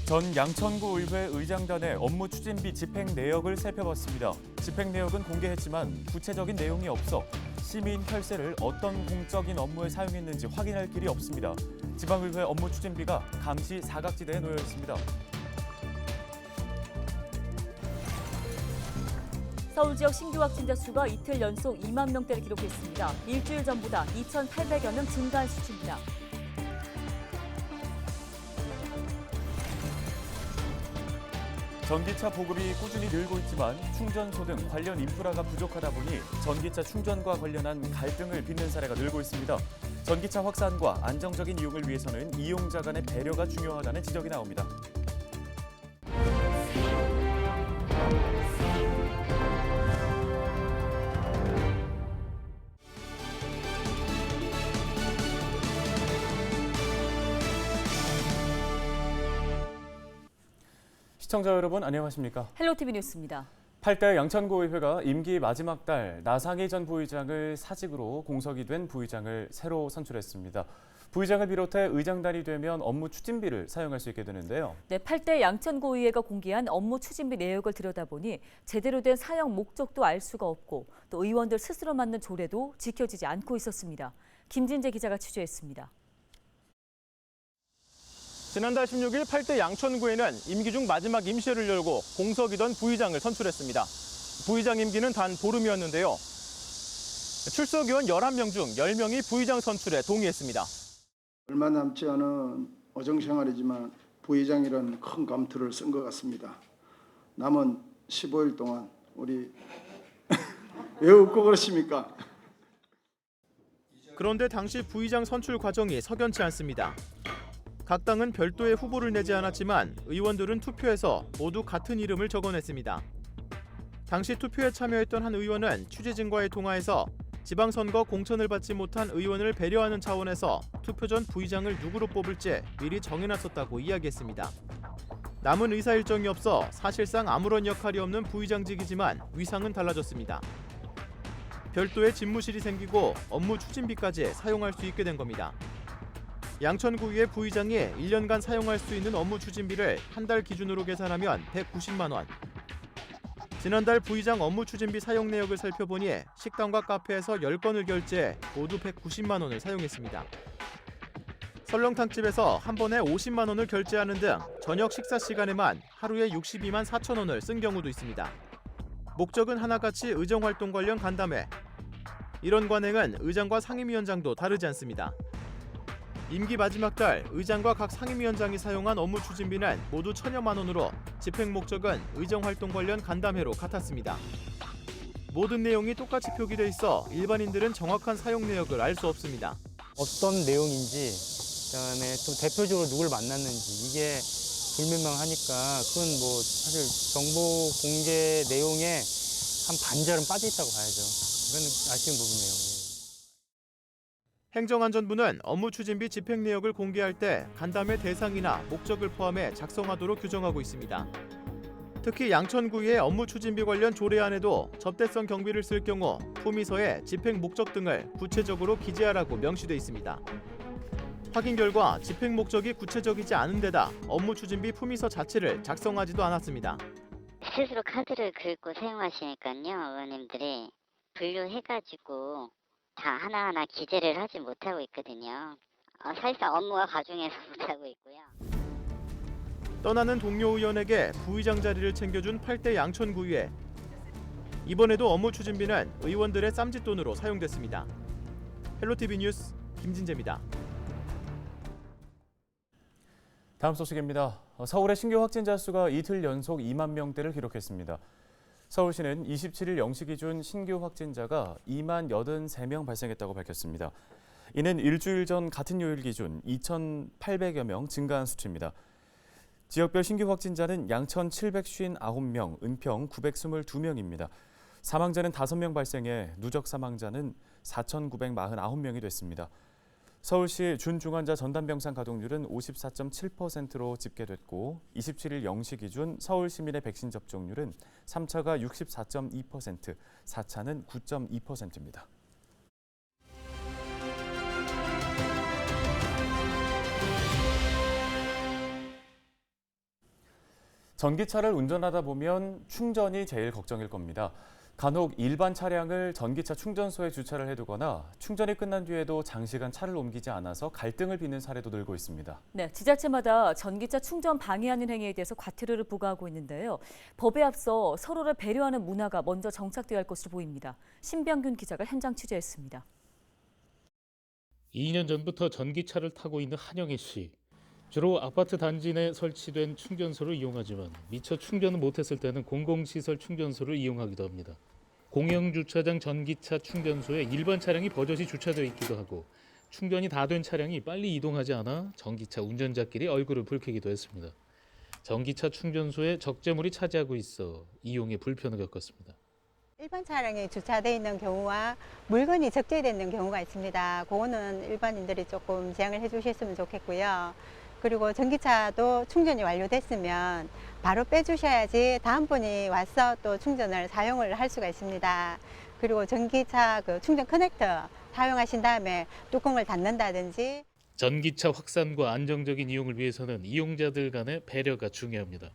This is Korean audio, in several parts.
전 양천구 의회 의장단의 업무 추진비 집행 내역을 살펴봤습니다. 집행 내역은 공개했지만 구체적인 내용이 없어 시민 혈세를 어떤 공적인 업무에 사용했는지 확인할 길이 없습니다. 지방의회 업무 추진비가 감시 사각지대에 놓여 있습니다. 서울 지역 신규 확진자 수가 이틀 연속 2만 명대를 기록했습니다. 일주일 전보다 2,800여 명 증가한 수치입니다. 전기차 보급이 꾸준히 늘고 있지만 충전소 등 관련 인프라가 부족하다 보니 전기차 충전과 관련한 갈등을 빚는 사례가 늘고 있습니다. 전기차 확산과 안정적인 이용을 위해서는 이용자 간의 배려가 중요하다는 지적이 나옵니다. 시청자 여러분 안녕하십니까? 헬로티비 뉴스입니다. 8대 양천구의회가 임기 마지막 달 나상희 전 부의장을 사직으로 공석이 된 부의장을 새로 선출했습니다. 부의장을 비롯해 의장단이 되면 업무 추진비를 사용할 수 있게 되는데요. 네, 8대 양천구의회가 공개한 업무 추진비 내역을 들여다보니 제대로 된 사용 목적도 알 수가 없고 또 의원들 스스로 만든 조례도 지켜지지 않고 있었습니다. 김진재 기자가 취재했습니다. 지난달 16일 8대 양천구에는 임기 중 마지막 임시회를 열고 공석이던 부의장을 선출했습니다. 부의장 임기는 단 보름이었는데요. 출석 의원 11명 중 10명이 부의장 선출에 동의했습니다. 얼마 남지 않은 어정생활이지만 부의장이라는 큰 감투를 쓴 것 같습니다. 남은 15일 동안 우리 왜 웃고 그러십니까? 그런데 당시 부의장 선출 과정이 석연치 않습니다. 각 당은 별도의 후보를 내지 않았지만 의원들은 투표에서 모두 같은 이름을 적어냈습니다. 당시 투표에 참여했던 한 의원은 취재진과의 통화에서 지방선거 공천을 받지 못한 의원을 배려하는 차원에서 투표 전 부의장을 누구로 뽑을지 미리 정해놨었다고 이야기했습니다. 남은 의사 일정이 없어 사실상 아무런 역할이 없는 부의장직이지만 위상은 달라졌습니다. 별도의 집무실이 생기고 업무 추진비까지 사용할 수 있게 된 겁니다. 양천구의회 부의장이 1년간 사용할 수 있는 업무 추진비를 한 달 기준으로 계산하면 190만 원. 지난달 부의장 업무 추진비 사용 내역을 살펴보니 식당과 카페에서 10건을 결제해 모두 190만 원을 사용했습니다. 설렁탕집에서 한 번에 50만 원을 결제하는 등 저녁 식사 시간에만 하루에 62만 4천 원을 쓴 경우도 있습니다. 목적은 하나같이 의정활동 관련 간담회. 이런 관행은 의장과 상임위원장도 다르지 않습니다. 임기 마지막 달 의장과 각 상임위원장이 사용한 업무 추진비는 모두 1,000여만 원으로 집행 목적은 의정활동 관련 간담회로 같았습니다. 모든 내용이 똑같이 표기돼 있어 일반인들은 정확한 사용 내역을 알 수 없습니다. 어떤 내용인지, 그다음에 또 대표적으로 누굴 만났는지 이게 불명명하니까 그건 뭐 사실 정보 공개 내용에 한 반절은 빠져 있다고 봐야죠. 이건 아쉬운 부분이에요. 행정안전부는 업무 추진비 집행 내역을 공개할 때 간담회 대상이나 목적을 포함해 작성하도록 규정하고 있습니다. 특히 양천구의 업무 추진비 관련 조례안에도 접대성 경비를 쓸 경우 품위서에 집행 목적 등을 구체적으로 기재하라고 명시돼 있습니다. 확인 결과 집행 목적이 구체적이지 않은 데다 업무 추진비 품위서 자체를 작성하지도 않았습니다. 스스로 카드를 긁고 사용하시니까요. 의원님들이 분류해가지고 다 하나하나 기재를 하지 못하고 있거든요. 사실상 업무가 가중해서 못하고 있고요. 떠나는 동료 의원에게 부의장 자리를 챙겨준 8대 양천구의회. 이번에도 업무 추진비는 의원들의 쌈짓돈으로 사용됐습니다. 헬로티비 뉴스 김진재입니다. 다음 소식입니다. 서울의 신규 확진자 수가 이틀 연속 2만 명대를 기록했습니다. 서울시는 27일 0시 기준 신규 확진자가 2만 83명 발생했다고 밝혔습니다. 이는 일주일 전 같은 요일 기준 2,800여 명 증가한 수치입니다. 지역별 신규 확진자는 양천 759명, 은평 922명입니다. 사망자는 5명 발생해 누적 사망자는 4,949명이 됐습니다. 서울시 준중환자 전담병상 가동률은 54.7%로 집계됐고 27일 0시 기준 서울 시민의 백신 접종률은 3차가 64.2%, 4차는 9.2%입니다. 전기차를 운전하다 보면 충전이 제일 걱정일 겁니다. 간혹 일반 차량을 전기차 충전소에 주차를 해두거나 충전이 끝난 뒤에도 장시간 차를 옮기지 않아서 갈등을 빚는 사례도 늘고 있습니다. 네, 지자체마다 전기차 충전 방해하는 행위에 대해서 과태료를 부과하고 있는데요. 법에 앞서 서로를 배려하는 문화가 먼저 정착되어야 할 것으로 보입니다. 신병균 기자가 현장 취재했습니다. 2년 전부터 전기차를 타고 있는 한영희 씨. 주로 아파트 단지 내 설치된 충전소를 이용하지만 미처 충전을 못했을 때는 공공시설 충전소를 이용하기도 합니다. 공영주차장 전기차 충전소에 일반 차량이 버젓이 주차되어 있기도 하고 충전이 다 된 차량이 빨리 이동하지 않아 전기차 운전자끼리 얼굴을 붉히기도 했습니다. 전기차 충전소에 적재물이 차지하고 있어 이용에 불편을 겪었습니다. 일반 차량이 주차되어 있는 경우와 물건이 적재되어 있는 경우가 있습니다. 그거는 일반인들이 조금 지양을 해주셨으면 좋겠고요. 그리고 전기차도 충전이 완료됐으면 바로 빼주셔야지 다음 분이 와서 또 충전을 사용을 할 수가 있습니다. 그리고 전기차 그 충전 커넥터 사용하신 다음에 뚜껑을 닫는다든지. 전기차 확산과 안정적인 이용을 위해서는 이용자들 간의 배려가 중요합니다.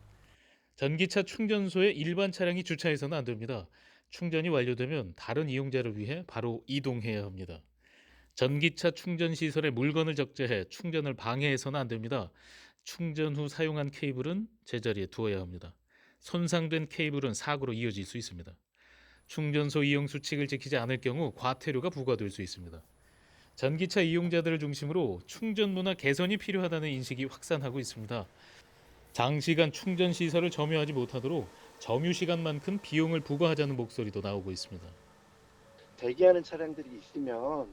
전기차 충전소에 일반 차량이 주차해서는 안 됩니다. 충전이 완료되면 다른 이용자를 위해 바로 이동해야 합니다. 전기차 충전 시설에 물건을 적재해 충전을 방해해서는 안 됩니다. 충전 후 사용한 케이블은 제자리에 두어야 합니다. 손상된 케이블은 사고로 이어질 수 있습니다. 충전소 이용 수칙을 지키지 않을 경우 과태료가 부과될 수 있습니다. 전기차 이용자들을 중심으로 충전 문화 개선이 필요하다는 인식이 확산하고 있습니다. 장시간 충전 시설을 점유하지 못하도록 점유 시간만큼 비용을 부과하자는 목소리도 나오고 있습니다. 대기하는 차량들이 있으면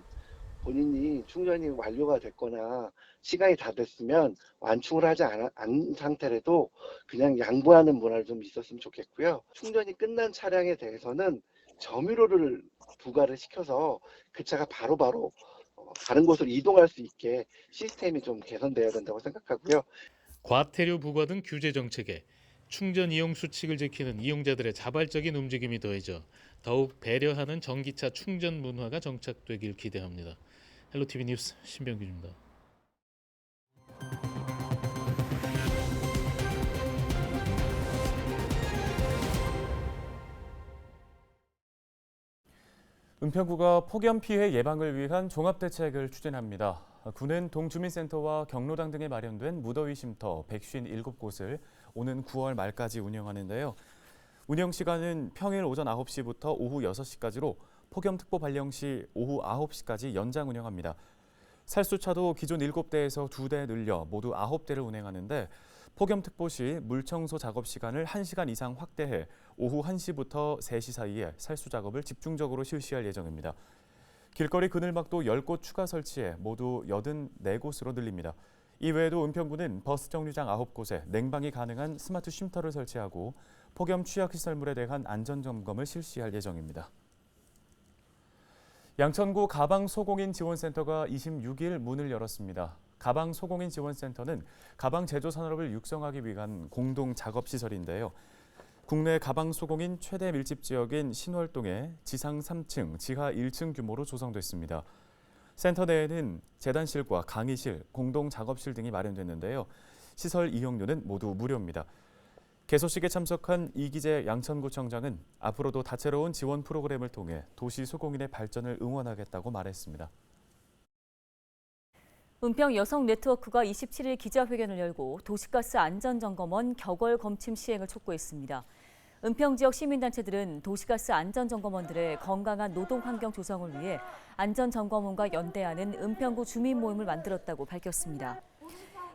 본인이 충전이 완료가 됐거나 시간이 다 됐으면 완충을 하지 않은 상태라도 그냥 양보하는 문화를 좀 있었으면 좋겠고요. 충전이 끝난 차량에 대해서는 점유료를 부과를 시켜서 그 차가 바로바로 다른 곳으로 이동할 수 있게 시스템이 좀 개선돼야 된다고 생각하고요. 과태료 부과 등 규제 정책에 충전 이용 수칙을 지키는 이용자들의 자발적인 움직임이 더해져 더욱 배려하는 전기차 충전 문화가 정착되길 기대합니다. 헬로티비 뉴스 신병균입니다. 은평구가 폭염 피해 예방을 위한 종합대책을 추진합니다. 구는 동주민센터와 경로당 등에 마련된 무더위 쉼터 157곳을 오는 9월 말까지 운영하는데요. 운영 시간은 평일 오전 9시부터 오후 6시까지로 폭염특보 발령 시 오후 9시까지 연장 운영합니다. 살수차도 기존 7대에서 2대 늘려 모두 9대를 운행하는데 폭염특보 시 물청소 작업 시간을 1시간 이상 확대해 오후 1시부터 3시 사이에 살수 작업을 집중적으로 실시할 예정입니다. 길거리 그늘막도 10곳 추가 설치해 모두 84곳으로 늘립니다. 이외에도 은평구는 버스 정류장 9곳에 냉방이 가능한 스마트 쉼터를 설치하고 폭염 취약시설물에 대한 안전점검을 실시할 예정입니다. 양천구 가방소공인 지원센터가 26일 문을 열었습니다. 가방소공인 지원센터는 가방 제조 산업을 육성하기 위한 공동 작업시설인데요. 국내 가방소공인 최대 밀집 지역인 신월동에 지상 3층, 지하 1층 규모로 조성됐습니다. 센터 내에는 재단실과 강의실, 공동 작업실 등이 마련됐는데요. 시설 이용료는 모두 무료입니다. 개소식에 참석한 이기재 양천구청장은 앞으로도 다채로운 지원 프로그램을 통해 도시 소공인의 발전을 응원하겠다고 말했습니다. 은평 여성 네트워크가 27일 기자회견을 열고 도시가스 안전점검원 격월 검침 시행을 촉구했습니다. 은평 지역 시민단체들은 도시가스 안전점검원들의 건강한 노동환경 조성을 위해 안전점검원과 연대하는 은평구 주민 모임을 만들었다고 밝혔습니다.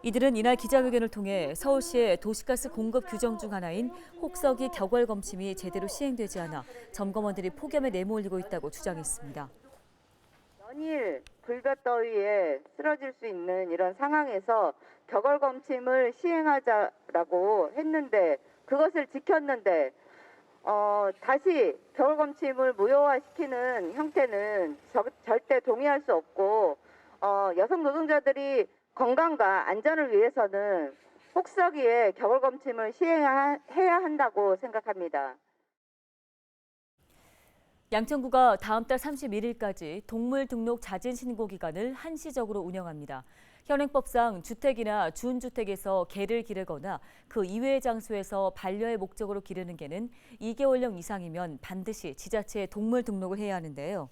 이들은 이날 기자회견을 통해 서울시의 도시가스 공급 규정 중 하나인 혹서기 격월 검침이 제대로 시행되지 않아 점검원들이 폭염에 내몰리고 있다고 주장했습니다. 연일 불볕더위에 쓰러질 수 있는 이런 상황에서 격월 검침을 시행하자라고 했는데 그것을 지켰는데 다시 격월 검침을 무효화시키는 형태는 절대 동의할 수 없고 여성 노동자들이 건강과 안전을 위해서는 혹서기에 격월 검침을 시행해야 한다고 생각합니다. 양천구가 다음 달 31일까지 동물 등록 자진 신고 기간을 한시적으로 운영합니다. 현행법상 주택이나 준주택에서 개를 기르거나 그 이외의 장소에서 반려의 목적으로 기르는 개는 2개월령 이상이면 반드시 지자체에 동물 등록을 해야 하는데요.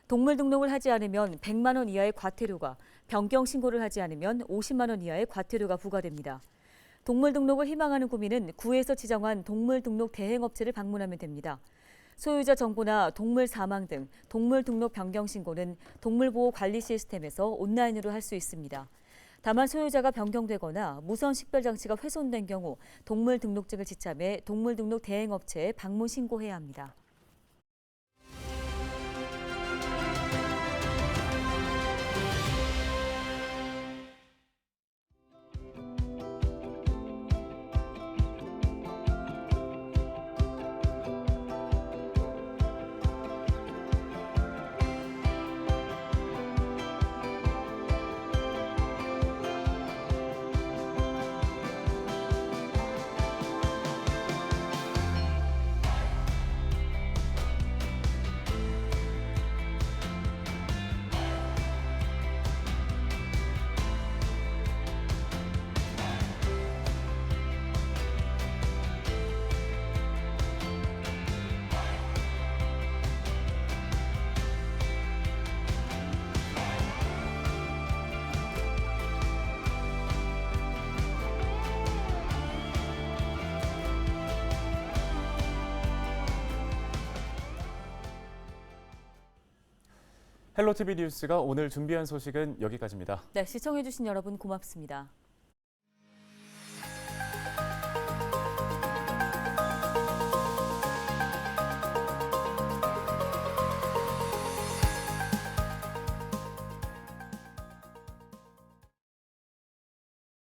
동물 등록을 하지 않으면 100만 원 이하의 과태료가, 변경 신고를 하지 않으면 50만 원 이하의 과태료가 부과됩니다. 동물 등록을 희망하는 구민은 구에서 지정한 동물 등록 대행업체를 방문하면 됩니다. 소유자 정보나 동물 사망 등 동물 등록 변경 신고는 동물보호 관리 시스템에서 온라인으로 할 수 있습니다. 다만 소유자가 변경되거나 무선 식별 장치가 훼손된 경우 동물 등록증을 지참해 동물 등록 대행업체에 방문 신고해야 합니다. 헬로티비 뉴스가 오늘 준비한 소식은 여기까지입니다. 네, 시청해주신 여러분 고맙습니다.